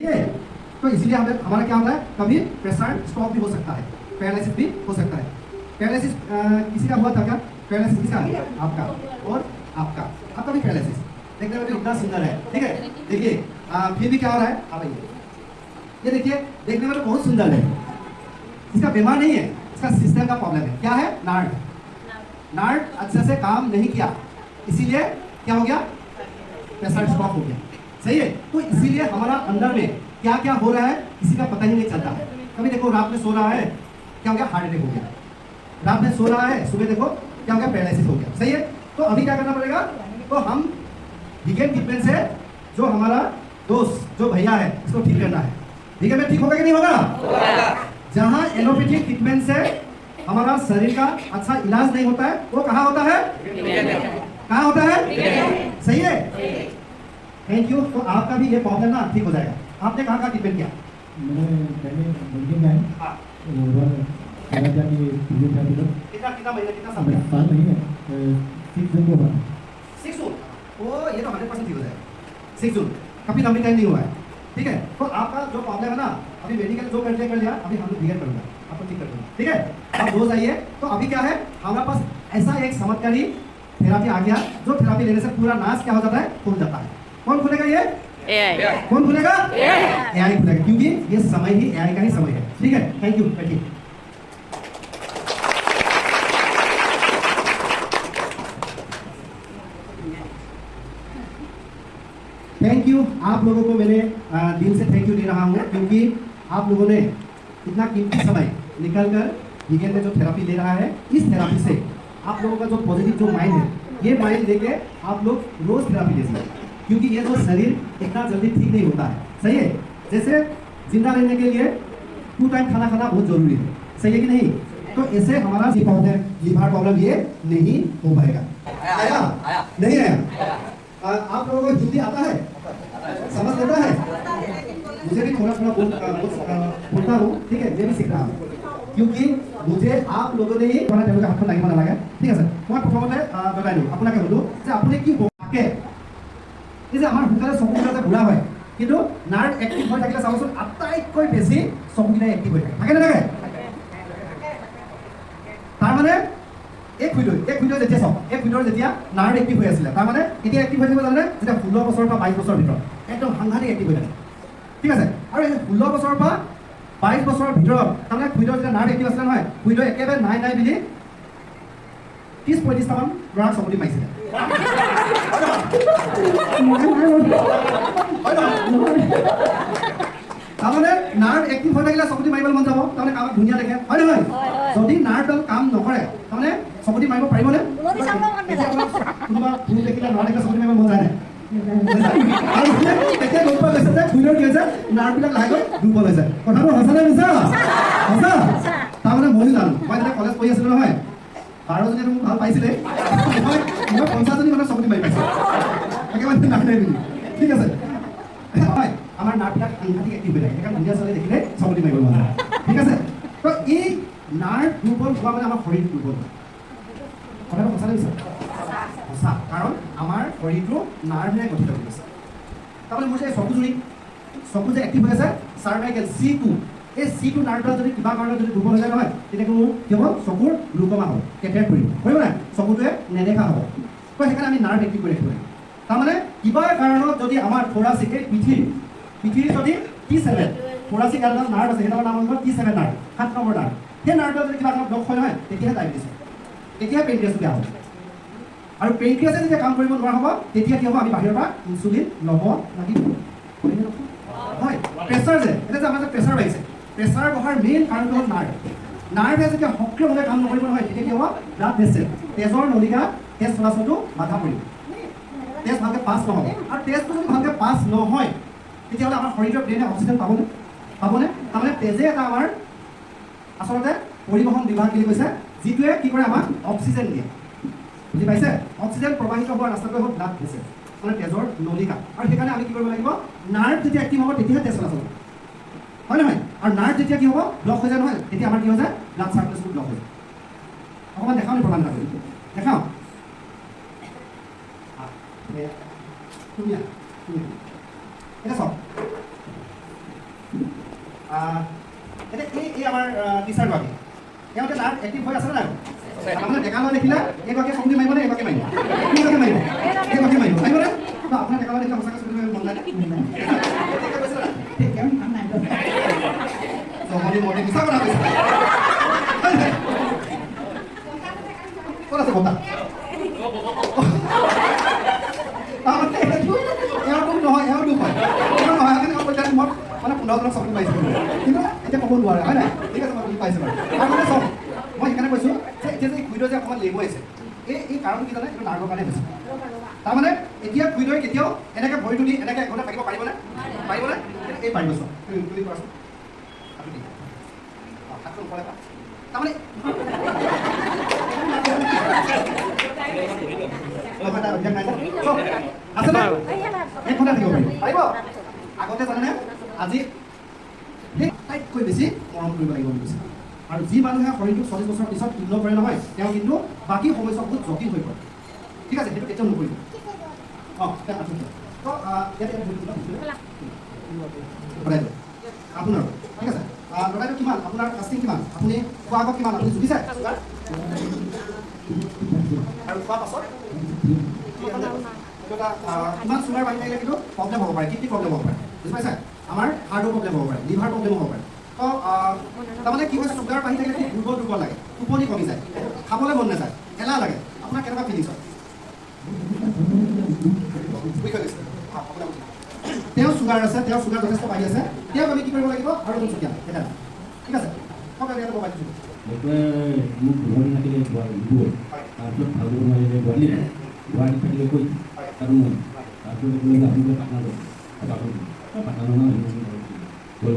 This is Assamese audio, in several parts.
ठीक है। तो इसीलिए हमारा क्या होता है, कभी प्रेशर स्ट्रोक भी हो सकता है, पैरालिसिस भी हो सकता है। पैरालिसिस किसी का हुआ था क्या? पैरालिसिस किसका? आपका और आपका भी पैरालिसिस देखने में भी इतना सुंदर है। ठीक है, देखिए फिर भी क्या हो रहा है, आप ये देखिए देखने में तो बहुत सुंदर है। इसका बीमार नहीं है, इसका सिस्टम का प्रॉब्लम है। क्या है? नार्ड अच्छे से काम नहीं किया, इसीलिए क्या हो गया? प्रेशर स्ट्रोक हो गया। सही है। तो इसीलिए हमारा अंदर में क्या क्या हो रहा है किसी का पता ही नहीं चलता है। कभी देखो रात में सो रहा है, क्या हो गया? हार्ट अटैक हो गया। रात में सो रहा है, सुबह देखो क्या हो गया? पैरालिसिस हो गया। सही है। तो अभी क्या करना पड़ेगा? तो हम वीगन ट्रीटमेंट से जो हमारा दोस्त जो भैया है इसको ठीक करना है। वीगन में ठीक होगा कि नहीं होगा? जहाँ एलोपैथिक ट्रीटमेंट से हमारा शरीर का अच्छा इलाज नहीं होता है, वो कहाँ होता है? कहाँ होता है? सही है। Thank you. तो आपका भी ये प्रॉब्लम ना ठीक हो जाएगा। आपने कहाँ कहाँ ट्रीटमेंट किया? मैंने पहले बिल्डिंग में हाँ। कितना महीने कितना समय? साल नहीं है 6 जून को हुआ। 6 जून। ओ ये तो 100% ठीक हो जाएगा। 6 जून काफी लंबी टाइम नहीं हुआ है। ठीक है। तो आपका जो प्रॉब्लम है ना, अभी मेडिकल जो कर लिया, अभी हम लोग वीगन करूँगा, आपको ठीक कर दूँगा। ठीक है। आप रोज आइए। तो अभी क्या है, हमारे पास ऐसा एक चमत्कारी थेरापी आ गया, जो थेरापी लेने से पूरा नाश क्या हो जाता है? खुल जाता है। कौन खुलेगा ये? AI। कौन खुलेगा? AI खुलेगा, क्योंकि ये समय ही AI का ही समय है। ठीक है। Thank you. बैठिए। Thank you. आप लोगों को मैंने दिल से थैंक यू दे रहा हूँ, क्योंकि आप लोगों ने इतना कीमती समय निकल कर वीगन में जो थेरापी ले रहा है, इस थेरापी से आप लोगों का जो पॉजिटिव जो माइंड है, ये माइंड लेके आप लोग रोज थेरापी ले सकते हैं, क्योंकि ये जो शरीर इतना जल्दी ठीक नहीं होता है। सही है। जैसे जिंदा रहने के लिए 2 टाइम खाना खाना बहुत जरूरी है। सही है कि नहीं? तो ऐसे हमारा लिवर प्रॉब्लम ये नहीं हो पाएगा। आया? नहीं आया? आप लोगों को हिंदी आता है? समझ लेता है? मुझे भी थोड़ा थोड़ा बोलता हूँ। ठीक है, मैं भी सीख रहा हूँ, क्योंकि मुझे आप लोगों ने ही थोड़ा टेबल का हाथ লাগিব নালাগে। ঠিক আছে, মই প্ৰথমতে জনাই দিওঁ আপোনাকে বোলো যে আপুনি কি থাকে এই যে আমাৰ সোনকালে চকুকেইটা যে ঘূৰা হয়, কিন্তু নাৰ্ভ এক্টিভ হৈ থাকিলে চাবচোন আটাইতকৈ বেছি চকুকেইটা এক্টিভ হৈ থাকে। থাকে নে নাথাকে? তাৰমানে এই খুইদৈ যেতিয়া চাওক, এই খুইদৰ যেতিয়া নাৰ্ভ এক্টিভ হৈ আছিলে, তাৰমানে এতিয়া এক্টিভ হৈ থাকিব জানে যেতিয়া 16 বছৰ বা 22 বছৰৰ ভিতৰত একদম সাংঘাতিক এক্টিভ হৈ থাকে। ঠিক আছে। আৰু এই 16 বছৰৰ পৰা 22 বছৰৰ ভিতৰত তাৰমানে খুইদৰ যেতিয়া নাৰ্ভ এক্টিভ আছিলে নহয়, খুইদৰ একেবাৰে নাই বুলি 30-35 মান ল'ৰাক চকুদি মাৰিছিলে। তাৰমানে নাৰ্ভ এক্টিভ হৈ থাকিলে চকুদি মাৰিবলৈ মন যাব, তাৰমানে কামত ধুনীয়া দেখে, হয় নহয়? যদি নাৰ্ভডাল কাম নকৰে, তাৰমানে চকুদি মাৰিব পাৰিবনে? কোনোবা ভুল দেখিলে ল'ৰা দেখিলে চকুদি মাৰিব মন যায় নাই? তেতিয়া গম পোৱা গৈছে যে খুইদৰ কি হৈছে, নাৰ্ভবিলাক লাহেকৈ দুৰ্বল হৈছে। কথাটো সঁচা নে মিছা? সঁচা। তাৰমানে ময়ো জানো, মই যেতিয়া কলেজ পঢ়ি আছিলোঁ নহয়, 12 জনীয়ে মোক ভাল পাইছিলে, মই 50 জনী মানে চকুদি মাৰি পাইছোঁ একেবাৰে নাৰ্ভ বুলি। ঠিক আছে। হয়, আমাৰ নাৰ্ভবিলাক সাংঘাতিক এক্টিভ হৈ থাকে, সেইকাৰণে ধুনীয়া ছোৱালী দেখিলে চকুদি মাৰিব মন যায়। ঠিক আছে। তো এই নাৰ্ভ দুৰ্বল হোৱা মানে আমাৰ শৰীৰ দুৰ্বল হয়। কথাটো সঁচা নে মিছা? সঁচা। কাৰণ আমাৰ শৰীৰটো নাৰ্ভেৰে গঠিত হৈ গৈছে। তাৰমানে মোৰ যে চকু যে এক্টিভ হৈ আছে, চাৰ্ভাইকেল C2, এই C2 নাৰ্ভডাল যদি কিবা কাৰণত যদি দুৰ্বল হৈ যায় নহয়, তেতিয়া মোৰ কি হ'ব? চকুৰ গ্লুকমা হ'ব, কেটেৰাক্ট পৰিব, কৰিব নাই? চকুটোৱে নেদেখা হ'ব। তো সেইকাৰণে আমি নাৰ্ভ এক্টিভ কৰি ৰাখিব লাগিব। তাৰমানে কিবা কাৰণত যদি আমাৰ থোৰাচিক, এই পিঠিৰ যদি T7 থোৰাচিক এডাল নাৰ্ভ আছে, সেইডালৰ নাম হ'ল T7 নাৰ্ভ, 7 নম্বৰ নাৰ্ভ। সেই নাৰ্ভডাল যদি কিবা কাৰণত ব্লক হয় নহয়, তেতিয়াহে ডায়েবেটিছ হয়, তেতিয়াহে পেনক্ৰিয়াছটো বেয়া হ'ব। আৰু পেনক্ৰিয়াছে যেতিয়া কাম কৰিব নোৱাৰা হ'ব, তেতিয়া কি হ'ব? আমি বাহিৰৰ পৰা ইনচুলিন ল'ব লাগিব। হয়, প্ৰেছাৰ যে এতিয়া যে আমাৰ যে প্ৰেছাৰ বাঢ়িছে, প্ৰেছাৰ বঢ়াৰ মেইন কাৰণটো হ'ল নাৰ্ভে যেতিয়া সক্ৰিয়ভাৱে কাম নকৰিব নহয়, তেতিয়া কি হ'ব? ব্লাড ভেছেল, তেজৰ নলিকা, তেজ চলাচলটো বাধা পৰিব, তেজ ভালকৈ পাছ নহ'ব। আৰু তেজটো যদি ভালকৈ পাছ নহয়, তেতিয়াহ'লে আমাৰ শৰীৰৰ ব্ৰেইনে অক্সিজেন পাবনে? তাৰমানে তেজে এটা আমাৰ আচলতে পৰিবহণ বিভাগ বুলি কৈছে, যিটোৱে কি কৰে? আমাক অক্সিজেন দিয়ে। বুজি পাইছে? অক্সিজেন প্ৰবাহিত হোৱাৰ ৰাস্তাটোৱে হ'ল ব্লাড ভেছেল, মানে তেজৰ নলিকা। আৰু সেইকাৰণে আমি কি কৰিব লাগিব? নাৰ্ভ যেতিয়া এক্টিভ হ'ব, তেতিয়াহে তেজ চলাচল হ'ব, হয় নহয়? আৰু নাৰ্ভ যেতিয়া কি হ'ব? ব্লক হৈ যায় নহয়, তেতিয়া আমাৰ কি হৈ যায়? ব্লাড চাৰ্কুলেশ্যন ব্লক হৈ যায়। অকণমান দেখাওঁ নি? প্ৰমাণ এটা কৰি দেখাওঁ। ধুনীয়া। এতিয়া চাওক, এতিয়া এই আমাৰ টিচাৰগৰাকী তেওঁলোকে তাৰ এক্টিভ হৈ আছে নাই আপোনাৰ ডেকা ল'ৰা দেখিলে এইগৰাকীয়ে চকলি মাৰিব নে এইগৰাকী মাৰিব এইগৰাকী মাৰিব এইগৰাকী মাৰিব মাৰিব নে আপোনাৰ ডেকা ল'ৰা দেখিলে সঁচাকৈ চকলি মাৰিব মন যায় মনে মিছা কথা কৈছে ক'ত আছে বতা এওঁ দুখ নহয় এওঁ দুখ হয় এওঁ নহয় সেইকাৰণে মই মানে 15জনক চকলি পাইছিলোঁ কিন্তু এতিয়া ক'ব নোৱাৰে হয় নাই ঠিক আছে মই বুজি পাইছোঁ বাৰু আৰু মানে চব মই সেইকাৰণে কৈছোঁ যে এতিয়া যে খুইদৈ যে অকণমান লেবু আহিছে এই কাৰণ কি জানে এইটো নাৰ্ভৰ কাৰণে হৈছে তাৰমানে এতিয়া খুইদৈ কেতিয়াও এনেকৈ ভৰিটো দি এনেকৈ এঘণ্টা থাকিব পাৰিবনে পাৰিবনে এই পাৰিব চোন তুলি কৰাচোন হাতটো ওপৰলৈ পা তাৰমানে আছেনে এঘণ্টা থাকিব পাৰিব আগতে জানেনে আজি সেই আটাইতকৈ বেছি মৰম কৰিব লাগিব বুলি কৈছে আৰু যি মানুহে শৰীৰটো 40 বছৰৰ পিছত ইগন'ৰ কৰে নহয় তেওঁ কিন্তু বাকী সমস্যা বহুত জটিল হৈ পৰে ঠিক আছে সেইটো কেতিয়াও নকৰিব অঁ আপোনাৰ ঠিক আছে লৰাইটো কিমান আপোনাৰ কাষ্টিং কিমান আপুনি খোৱা আগত কিমান আপুনি জুখিছে আৰু খোৱা পাছত কিমান চুগাৰ বাঢ়ি থাকিলে কিন্তু প্ৰব্লেম হ'ব পাৰে কি প্ৰব্লেম হ'ব পাৰে বুজি পাইছে আমাৰ হাৰ্টৰ প্ৰব্লেম হ'ব পাৰে লিভাৰ প্ৰব্লেম হ'ব পাৰে তো তাৰমানে কি হয় চুগাৰ বাঢ়ি থাকিলে দুৰ্বল দুৰ্বল লাগে টোপনি কমি যায় খাবলৈ মন নাযায় এলাহ লাগে আপোনাৰ কেনেকুৱা ফিলিংছ হয় তেওঁ চুগাৰ আছে তেওঁ চুগাৰ যথেষ্ট বাঢ়ি আছে তেওঁক আমি কি কৰিব লাগিব আৰু দুচকীয়া এটা ঠিক আছে কওক আমি এটা মোবাইল দিছোঁ মোক ঘৰ থাকিলে তাৰপিছত ভাল নোৱাৰিলে গুৱাহাটীত থাকিলে কৈ আৰু মই তাৰপিছত আপোনালোকে পাটনা আৰু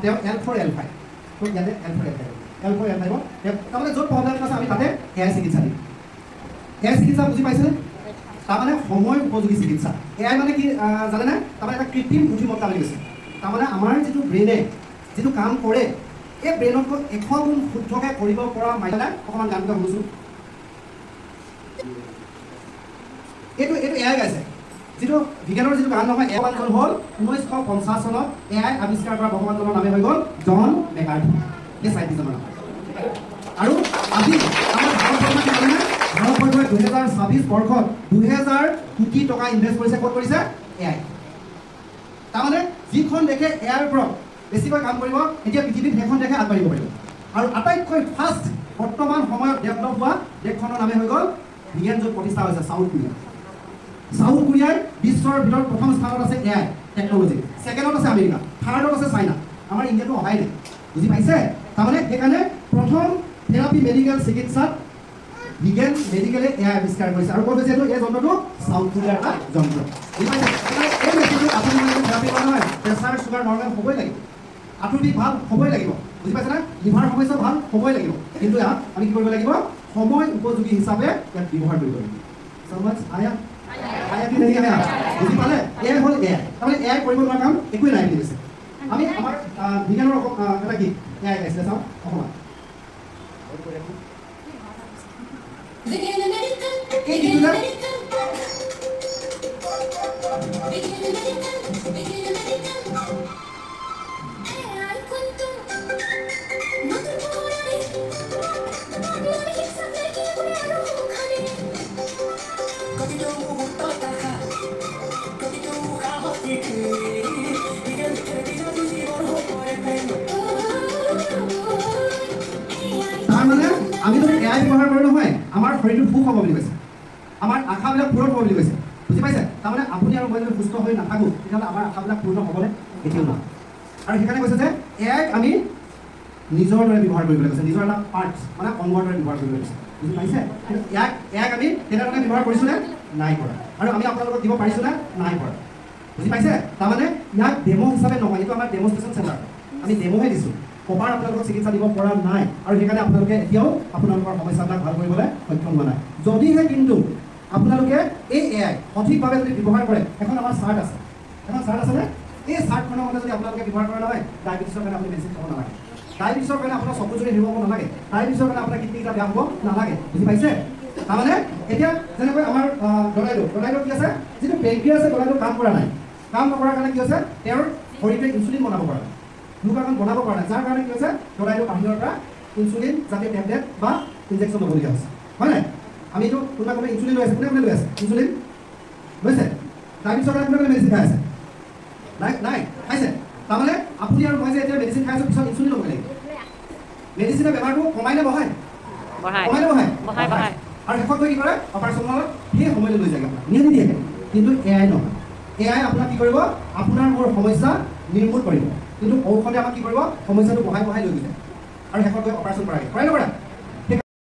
তেওঁ L4 L5 তো ইয়াতে L4 L5 তাৰমানে য'ত প্ৰব্লেম আছে আমি তাতে এআই চিকিৎসা দিম এআই চিকিৎসা বুজি পাইছেনে তাৰমানে সময় উপযোগী চিকিৎসা এআই মানে কি জানেনে তাৰমানে এটা কৃত্ৰিম বুদ্ধিমত্তা বুলি কৈছে তাৰমানে আমাৰ যিটো ব্ৰেইনে যিটো কাম কৰে এই ব্ৰেইনতকৈ 100 গুণ শুদ্ধকৈ কৰিব পৰা মাইনা অকণমান গান এটা শুনিছোঁ এইটো এআই গাইছে যিটো বিজ্ঞানৰ যিটো গান নহয় এআই গান হ'ল 1950 চনত এআই আৱিষ্কাৰ কৰা ভগৱানৰ নামে হৈ গ'ল জন মেকাৰ্থি এই চাইণ্টিষ্টজনৰ নাম আৰু আজি আমাৰ ভাৰতবৰ্ষই 2026 বৰ্ষত 2000 কোটি টকা ইনভেষ্ট কৰিছে ক'ত কৰিছে এআই তাৰমানে যিখন দেশে এআইৰ ওপৰত বেছিকৈ কাম কৰিব এতিয়া পৃথিৱীত সেইখন দেশে আগবাঢ়িব পাৰিব আৰু আটাইতকৈ ফাৰ্ষ্ট বৰ্তমান সময়ত ডেভেলপ হোৱা দেশখনৰ নামে হৈ গ'ল বিজ্ঞান য'ত প্ৰতিষ্ঠা হৈছে চাউথ কোৰিয়াই বিশ্বৰ ভিতৰত প্ৰথম স্থানত আছে এআই টেকন'লজি ছেকেণ্ডত আছে আমেৰিকা থাৰ্ডত আছে চাইনা আমাৰ ইণ্ডিয়াটো অহাই নাই বুজি পাইছে তাৰমানে সেইকাৰণে প্ৰথম থেৰাপি মেডিকেল চিকিৎসাত বিজ্ঞান মেডিকেলে এআই আৱিষ্কাৰ কৰিছে আৰু ক'ত হৈছে এইটো এই যন্ত্ৰটো চাউথ কোৰিয়াৰ এটা যন্ত্ৰ বুজি পাইছে এই মেচিনটো আপুনি থেৰাপি কৰা নহয় প্ৰেছাৰ চুগাৰ নৰ্মেল হ'বই লাগিব আঁঠুৰ বিষ ভাল হ'বই লাগিব বুজি পাইছেনে লিভাৰ সমস্যা ভাল হ'বই লাগিব কিন্তু ইয়াত আমি কি কৰিব লাগিব সময় উপযোগী হিচাপে ইয়াত ব্যৱহাৰ কৰিব লাগিব সমাজ আয়া কি নাই আয়া বুজি পালে এআই হ'ল এআই তাৰমানে এআই কৰিব নোৱাৰা কাম একোৱেই নাই বুলি কৈছে আমি আমাৰ বিজ্ঞানৰ এটা কি এআই গাইছিলে চাওঁ অকণমান এই গীতবিলাক তাৰমানে আমি যদি এআই ব্যৱহাৰ কৰোঁ নহয় আমাৰ শৰীৰটো সুখ হ'ব বুলি কৈছে আমাৰ আশাবিলাক পূৰণ হ'ব বুলি কৈছে বুজি পাইছে তাৰমানে আপুনি আৰু মই যদি সুস্থ হৈ নাথাকোঁ তেতিয়াহ'লে আমাৰ আশাবিলাক পূৰ্ণ হ'বলৈ এতিয়াও নহয় আৰু সেইকাৰণে কৈছে যে এআইক আমি নিজৰ দৰে ব্যৱহাৰ কৰিবলৈ কৈছে নিজৰ এটা পাৰ্ট মানে অংগৰ দৰে ব্যৱহাৰ কৰিবলৈ কৈছে বুজি পাইছে এআইক আমি তেনেধৰণে ব্যৱহাৰ কৰিছোঁনে নাই কৰা আৰু আমি আপোনালোকক দিব পাৰিছোঁনে নাই কৰা বুজি পাইছে তাৰমানে ইয়াক ডেমো হিচাপে নহয় এইটো আমাৰ ডেমনষ্ট্ৰেশ্যন চেণ্টাৰ আমি ডেমোহে দিছোঁ প্ৰপাৰ আপোনালোকক চিকিৎসা দিব পৰা নাই আৰু সেইকাৰণে আপোনালোকে এতিয়াও আপোনালোকৰ সমস্যাবিলাক ভাল কৰিবলৈ সক্ষম হোৱা নাই যদিহে কিন্তু আপোনালোকে এই এআই সঠিকভাৱে যদি ব্যৱহাৰ কৰে এখন আমাৰ চাৰ্ট আছে আছেনে এই চাৰ্টখনৰ মতে যদি আপোনালোকে ব্যৱহাৰ কৰা নহয় ডায়েবেটিছৰ কাৰণে আপুনি মেডিচিন খাব নালাগে ডায়েবেটিছৰ কাৰণে আপোনাৰ চকু যদি হেৰুৱাব নালাগে ডায়েবেটিছৰ কাৰণে আপোনাৰ কিডনীকেইটা বেয়া হ'ব নালাগে বুজি পাইছে তাৰমানে এতিয়া যেনেকৈ আমাৰ গলাইটো কি আছে যিটো পেংক্ৰিয়াছে গলাইটো কাম কৰা নাই কাম নকৰাৰ কাৰণে কি হৈছে তেওঁৰ শৰীৰটোৱে ইনচুলিন বনাব পৰা নাই গ্লুকাগন বনাব পৰা নাই যাৰ কাৰণে কি হৈছে দৰাইটো বাহিৰৰ পৰা ইনচুলিন জাতীয় টেবলেট বা ইনজেকশ্যন ল'বলগীয়া হৈছে হয় নাই আমিতো কোনোবা ইনচুলিন লৈ আছে কোনে লৈ আছে ইনচুলিন লৈছে ডায়েবেটিছৰ কাৰণে কোনে মেডিচিন খাই আছে নাই খাইছে তাৰমানে আপুনি আৰু মই যে এতিয়া মেডিচিন খাই আছোঁ পিছত ইনচুলিন ল'ব লাগিব মেডিচিনে বেমাৰটো কমাই নে বঢ়ায় আৰু শেষত গৈ কি কৰে অপাৰেশ্যনত সেই সময়লৈ লৈ যায় আপোনাক নিয়ে নিদিয়ে কিন্তু এয়াই নহয় এয়াই আপোনাক কি কৰিব আপোনাৰ মোৰ সমস্যা নিৰ্মূল কৰিব কিন্তু ঔষধে আমাক কি কৰিব সমস্যাটো বঢ়াই লৈ গৈছে আৰু শেষত গৈ অপাৰেশ্যন কৰায় কৰে নকৰা